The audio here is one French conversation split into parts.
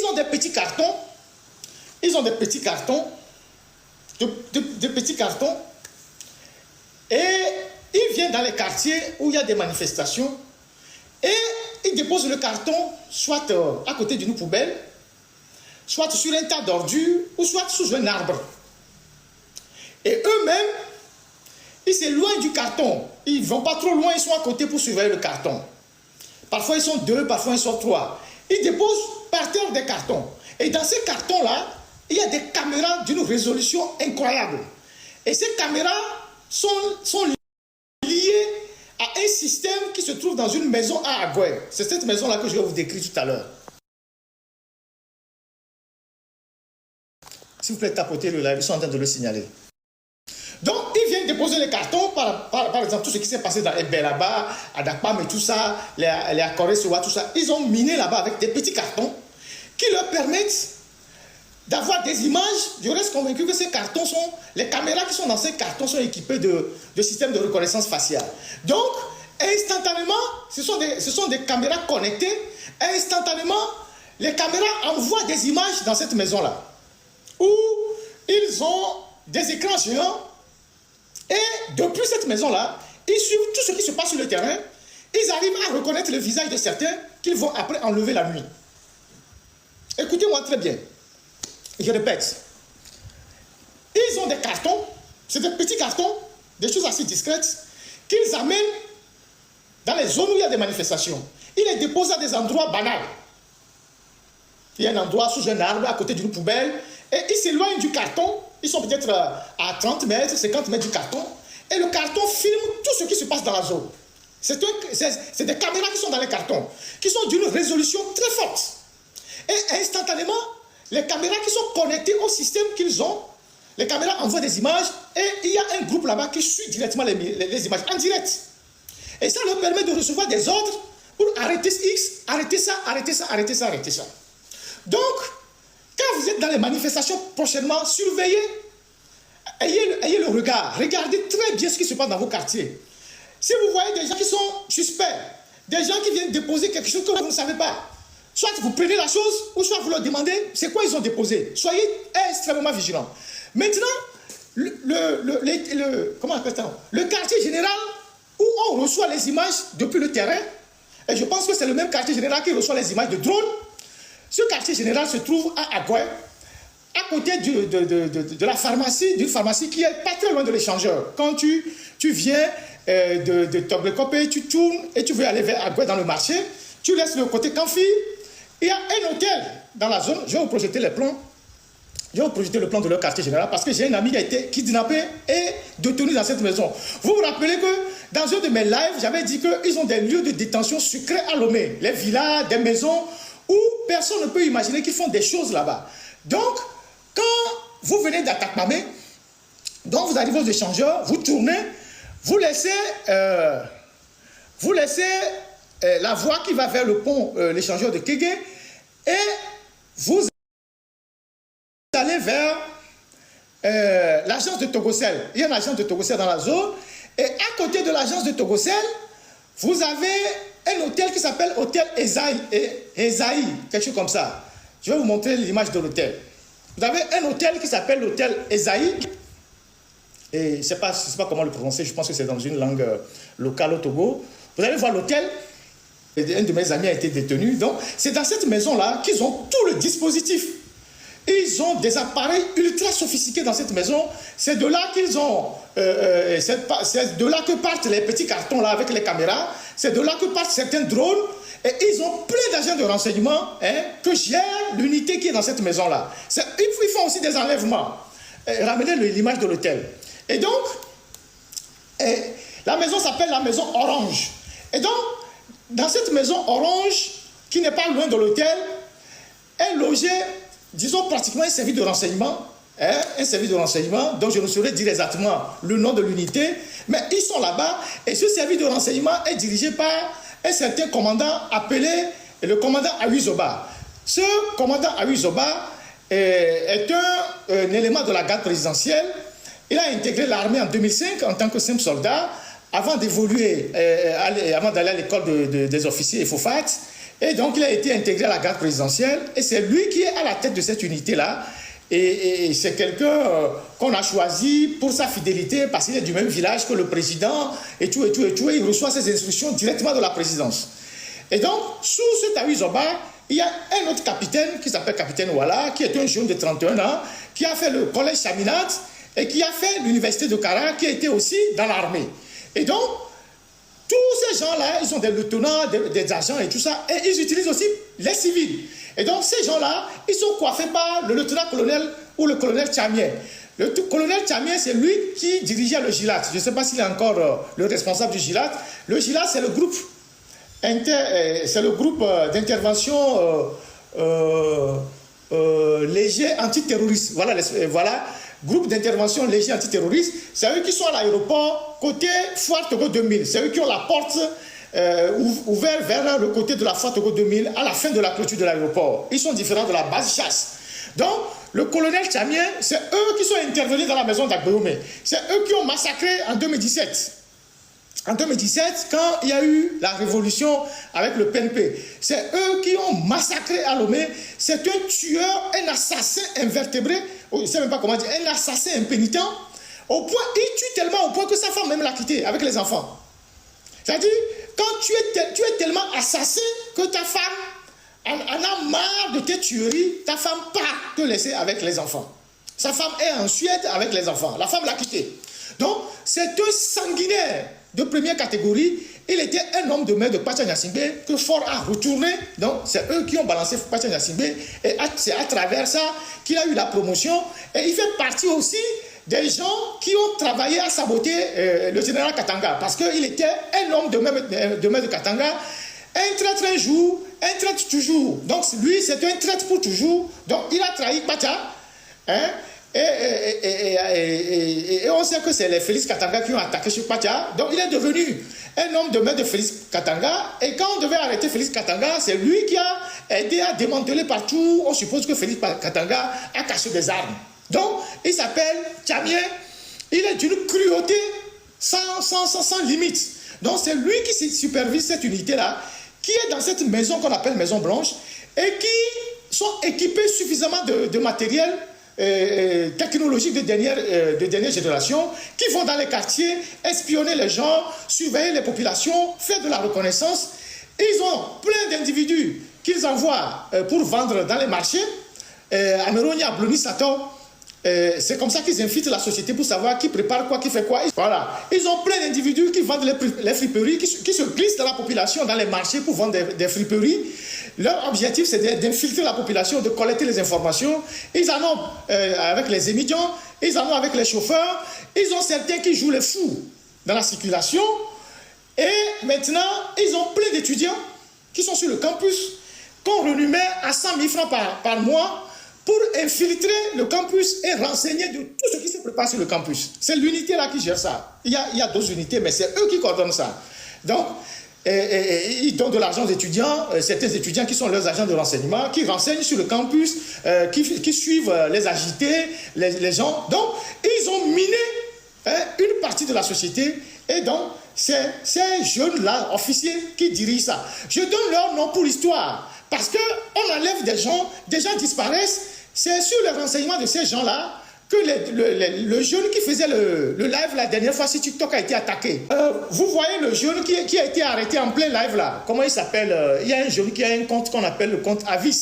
ont des petits cartons. Ils ont des petits cartons. Des petits cartons. Et ils viennent dans les quartiers où il y a des manifestations. Et ils déposent le carton soit à côté d'une poubelle, soit sur un tas d'ordures, ou soit sous un arbre. Et eux-mêmes, ils s'éloignent du carton. Ils ne vont pas trop loin, ils sont à côté pour surveiller le carton. Parfois ils sont 2, parfois ils sont 3. Ils déposent par terre des cartons. Et dans ces cartons-là, il y a des caméras d'une résolution incroyable. Et ces caméras sont liées à un système qui se trouve dans une maison à Agoué. C'est cette maison-là que je vais vous décrire tout à l'heure. S'il vous plaît, tapotez le live, ils sont en train de le signaler. Donc, ils viennent déposer les cartons, par exemple, tout ce qui s'est passé dans Ebé là-bas, à Dakpam et tout ça, les Akoré Sowa, tout ça. Ils ont miné là-bas avec des petits cartons qui leur permettent d'avoir des images. Je reste convaincu que ces cartons sont... Les caméras qui sont dans ces cartons sont équipées de systèmes de reconnaissance faciale. Donc, instantanément, ce sont des caméras connectées. Instantanément, les caméras envoient des images dans cette maison-là, où ils ont des écrans géants. Et depuis cette maison-là, ils suivent tout ce qui se passe sur le terrain. Ils arrivent à reconnaître le visage de certains qu'ils vont après enlever la nuit. Écoutez-moi très bien. Je répète. Ils ont des cartons, c'est des petits cartons, des choses assez discrètes, qu'ils amènent dans les zones où il y a des manifestations. Ils les déposent à des endroits banals. Il y a un endroit sous un arbre, à côté d'une poubelle, et ils s'éloignent du carton. Ils sont peut-être à 30 mètres, 50 mètres du carton, et le carton filme tout ce qui se passe dans la zone. C'est des caméras qui sont dans les cartons, qui sont d'une résolution très forte. Et instantanément, les caméras qui sont connectées au système qu'ils ont, les caméras envoient des images, et il y a un groupe là-bas qui suit directement les images en direct. Et ça leur permet de recevoir des ordres pour arrêter X, arrêter ça, arrêter ça, arrêter ça, arrêter ça. Donc, quand vous êtes dans les manifestations prochainement, surveillez, ayez le regard, regardez très bien ce qui se passe dans vos quartiers. Si vous voyez des gens qui sont suspects, des gens qui viennent déposer quelque chose que vous ne savez pas, soit vous prenez la chose, ou soit vous leur demandez c'est quoi ils ont déposé. Soyez extrêmement vigilants. Maintenant, comment on appelle ça? Le quartier général où on reçoit les images depuis le terrain, et je pense que c'est le même quartier général qui reçoit les images de drone. Ce quartier général se trouve à Agoué, à côté de la pharmacie, d'une pharmacie qui est pas très loin de l'échangeur. Quand tu viens de Toblekopé, tu tournes et tu veux aller vers Agoué dans le marché, tu laisses le côté Kanfi, il y a un hôtel dans la zone. Je vais vous projeter les plans. Je vais vous projeter le plan de leur quartier général parce que j'ai un ami qui a été kidnappé et détenu dans cette maison. Vous vous rappelez que dans un de mes lives, j'avais dit qu'ils ont des lieux de détention secrets à Lomé, les villas, des maisons où personne ne peut imaginer qu'ils font des choses là-bas. Donc, quand vous venez d'Atakpamé, donc vous arrivez aux échangeurs, vous tournez, vous laissez la voie qui va vers le pont, l'échangeur de Kégué, et vous allez vers l'agence de Togocel. Il y a une agence de Togocel dans la zone, et à côté de l'agence de Togocel, vous avez un hôtel qui s'appelle Hôtel Esaïe, quelque chose comme ça. Je vais vous montrer l'image de l'hôtel. Vous avez un hôtel qui s'appelle l'Hôtel Esaïe, et je ne sais pas comment le prononcer, je pense que c'est dans une langue locale au Togo. Vous allez voir l'hôtel. Un de mes amis a été détenu. Donc, c'est dans cette maison-là qu'ils ont tout le dispositif. Ils ont des appareils ultra sophistiqués dans cette maison. C'est de là qu'ils ont... c'est de là que partent les petits cartons là avec les caméras. C'est de là que partent certains drones. Et ils ont plein d'agents de renseignement que gère l'unité qui est dans cette maison-là. Ils font aussi des enlèvements. Ramenez l'image de l'hôtel. Et donc, la maison s'appelle la maison Orange. Et donc, dans cette maison Orange, qui n'est pas loin de l'hôtel, est logé, disons, pratiquement un service de renseignement. Un service de renseignement dont je ne saurais dire exactement le nom de l'unité, mais ils sont là-bas et ce service de renseignement est dirigé par un certain commandant appelé le commandant Awizoba. Ce commandant Awizoba est un élément de la garde présidentielle. Il a intégré l'armée en 2005 en tant que simple soldat avant d'évoluer, avant d'aller à l'école des officiers et FOFAT. Et donc, il a été intégré à la garde présidentielle. Et c'est lui qui est à la tête de cette unité-là. Et c'est quelqu'un qu'on a choisi pour sa fidélité parce qu'il est du même village que le président et tout, et tout, et tout. Et il reçoit ses instructions directement de la présidence. Et donc, sous ce Awi Zoba, il y a un autre capitaine qui s'appelle capitaine Ouala, qui est un jeune de 31 ans, qui a fait le collège Chaminat et qui a fait l'université de Kara, qui était aussi dans l'armée. Et donc, tous ces gens-là, ils sont des lieutenants, des agents et tout ça, et ils utilisent aussi les civils. Et donc, ces gens-là, ils sont coiffés par le lieutenant-colonel ou le colonel Tchamien. Le colonel Tchamien, c'est lui qui dirigeait le GILAT. Je ne sais pas s'il est encore le responsable du GILAT. Le GILAT, c'est le groupe d'intervention léger antiterroriste. Voilà, groupe d'intervention léger antiterroriste. C'est eux qui sont à l'aéroport côté Foire Togo 2000. C'est eux qui ont la porte ouverte vers le côté de la Foire Togo 2000 à la fin de la clôture de l'aéroport. Ils sont différents de la base chasse. Donc, le colonel Tchamien, c'est eux qui sont intervenus dans la maison d'Agbeome. C'est eux qui ont massacré en 2017. En 2017, quand il y a eu la révolution avec le PNP, c'est eux qui ont massacré à Lomé. C'est un tueur, un assassin invertébré, je ne sais même pas comment dire, un assassin impénitent. Au point, il tue tellement au point que sa femme même l'a quitté avec les enfants. C'est-à-dire, quand tu es tellement assassin que ta femme en a marre de tes tueries, ta femme part te laisser avec les enfants. Sa femme est en Suède avec les enfants. La femme l'a quitté. Donc, c'est un sanguinaire de première catégorie. Il était un homme de main de Pacha Gnassingbé que Fort a retourné. Donc, c'est eux qui ont balancé Pacha Gnassingbé. Et c'est à travers ça qu'il a eu la promotion. Et il fait partie aussi des gens qui ont travaillé à saboter le général Katanga. Parce qu'il était un homme de main de Katanga. Un traître un jour, un traître toujours. Donc, lui, c'est un traître pour toujours. Donc, il a trahi Pacha. Hein? Et on sait que c'est les Félix Katanga qui ont attaqué sur Pacha. Donc il est devenu un homme de main de Félix Katanga. Et quand on devait arrêter Félix Katanga, c'est lui qui a aidé à démanteler partout. On suppose que Félix Katanga a caché des armes. Donc il s'appelle Tchamien. Il est d'une cruauté sans limite. Donc c'est lui qui supervise cette unité-là, qui est dans cette maison qu'on appelle Maison Blanche, et qui sont équipés suffisamment de matériel technologiques de dernière génération, qui vont dans les quartiers espionner les gens, surveiller les populations, faire de la reconnaissance. Ils ont plein d'individus qu'ils envoient pour vendre dans les marchés. À Merogne, à Bloni, Sato, c'est comme ça qu'ils infiltrent la société pour savoir qui prépare quoi, qui fait quoi. Voilà. Ils ont plein d'individus qui vendent les friperies, qui se glissent dans la population, dans les marchés pour vendre des friperies. Leur objectif, c'est d'infiltrer la population, de collecter les informations. Ils en ont avec les émigrants, ils en ont avec les chauffeurs. Ils ont certains qui jouent les fous dans la circulation. Et maintenant, ils ont plein d'étudiants qui sont sur le campus, qu'on rémunère à 100 000 francs par mois pour infiltrer le campus et renseigner de tout ce qui se prépare sur le campus. C'est l'unité là qui gère ça. Il y a d'autres unités, mais c'est eux qui coordonnent ça. Donc, ils donnent de l'argent aux étudiants, certains étudiants qui sont leurs agents de renseignement, qui renseignent sur le campus, qui suivent les agités, les gens. Donc, ils ont miné une partie de la société. Et donc, c'est ces jeunes-là, officiers, qui dirigent ça. Je donne leur nom pour l'histoire. Parce qu'on enlève des gens disparaissent. C'est sur le renseignement de ces gens-là que le jeune qui faisait le live la dernière fois sur TikTok a été attaqué. Vous voyez le jeune qui a été arrêté en plein live là. Comment il s'appelle? Il y a un jeune qui a un compte qu'on appelle le compte Avis.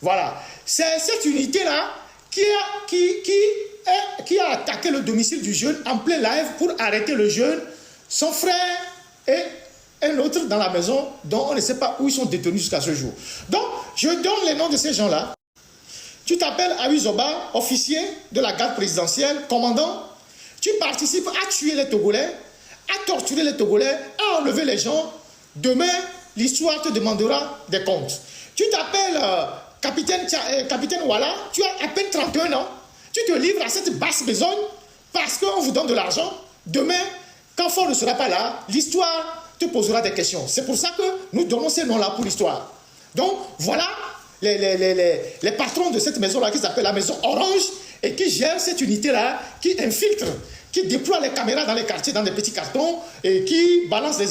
Voilà. C'est cette unité-là qui a attaqué le domicile du jeune en plein live pour arrêter le jeune, son frère et un autre dans la maison dont on ne sait pas où ils sont détenus jusqu'à ce jour. Donc, je donne les noms de ces gens-là. Tu t'appelles Awi Zoba, officier de la garde présidentielle, commandant. Tu participes à tuer les Togolais, à torturer les Togolais, à enlever les gens. Demain, l'histoire te demandera des comptes. Tu t'appelles capitaine Ouala, tu as à peine 31 ans. Tu te livres à cette basse besogne parce qu'on vous donne de l'argent. Demain, quand Fort ne sera pas là, l'histoire te posera des questions. C'est pour ça que nous donnons ces noms-là pour l'histoire. Donc, voilà les patrons de cette maison-là qui s'appelle la maison Orange et qui gèrent cette unité-là, qui infiltre, qui déploie les caméras dans les quartiers, dans des petits cartons et qui balance les